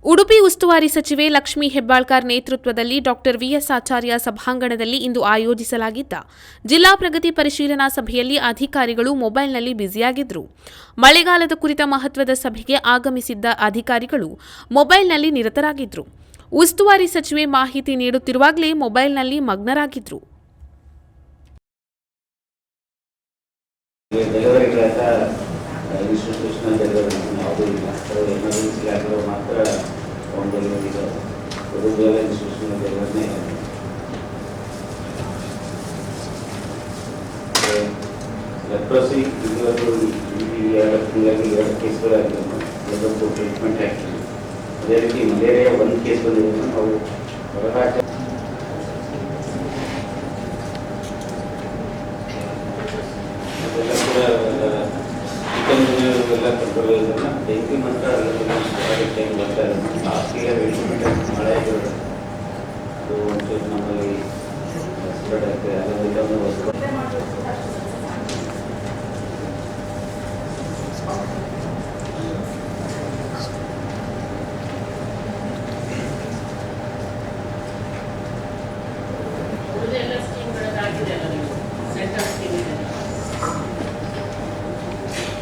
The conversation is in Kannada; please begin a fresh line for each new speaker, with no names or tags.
ಉಡುಪಿ ಉಸ್ತುವಾರಿ ಸಚಿವೆ ಲಕ್ಷ್ಮೀ ಹೆಬ್ಬಾಳ್ಕರ್ ನೇತೃತ್ವದಲ್ಲಿ ಡಾಕ್ಟರ್ ವಿಎಸ್ ಆಚಾರ್ಯ ಸಭಾಂಗಣದಲ್ಲಿ ಇಂದು ಆಯೋಜಿಸಲಾಗಿದ್ದ ಜಿಲ್ಲಾ ಪ್ರಗತಿ ಪರಿಶೀಲನಾ ಸಭೆಯಲ್ಲಿ ಅಧಿಕಾರಿಗಳು ಮೊಬೈಲ್ನಲ್ಲಿ ಬ್ಯುಸಿಯಾಗಿದ್ದರು. ಮಳೆಗಾಲದ ಕುರಿತ ಮಹತ್ವದ ಸಭೆಗೆ ಆಗಮಿಸಿದ್ದ ಅಧಿಕಾರಿಗಳು ಮೊಬೈಲ್ನಲ್ಲಿ ನಿರತರಾಗಿದ್ದರು. ಉಸ್ತುವಾರಿ ಸಚಿವೆ ಮಾಹಿತಿ ನೀಡುತ್ತಿರುವಾಗಲೇ ಮೊಬೈಲ್ನಲ್ಲಿ ಮಗ್ನರಾಗಿದ್ದರು.
ಇನ್ಸ್ಟಿಟ್ಯೂಷನಲ್ ಡೆಲಿವರಿ ಯಾವುದೂ ಇಲ್ಲ. ಎಮರ್ಜೆನ್ಸಿ ಆಗಿರೋ ಮಾತ್ರ ಹೋಮ್ ಡೆಲಿವರಿ ಇದೆ. ಉಳಿದೆಲ್ಲ ಇನ್ಸ್ಟಿಟ್ಯೂಷನಲ್ ಡೆಲಿವರಿನೇ ಇದೆ. ಲೆಪ್ರಸಿ ಇದುವರೆಗೂ ಈ 2 ತಿಂಗಳಲ್ಲಿ 2 ಕೇಸ್ಗಳಾಗಿದೆ. ಅದೊಂದು ಟ್ರೀಟ್ಮೆಂಟ್ ಆಗ್ತದೆ. ಅದೇ ರೀತಿ ಮಲೇರಿಯಾ 1 ಕೇಸ್ ಬಂದಿದೆ. ನಾವು ಹೊರರಾಜ್ಯ ಎಲ್ಲ ಕಂಟ್ರೋಲ್ ಇರೋದನ್ನ ಡೆಂಗ್ಯೂ ಮಾತ್ರ ಟೈಮ್ ಬರ್ತಾ ಇದೆ. ಲಾಸ್ಟ್ ಇಯರ್ ಮಳೆ ಆಗಿರೋದು ಅದು ಒಂಚೂರು ನಮ್ಮಲ್ಲಿ ಸ್ಪ್ರೆಡ್ ಆಗ್ತದೆ. ಅದರಿಂದ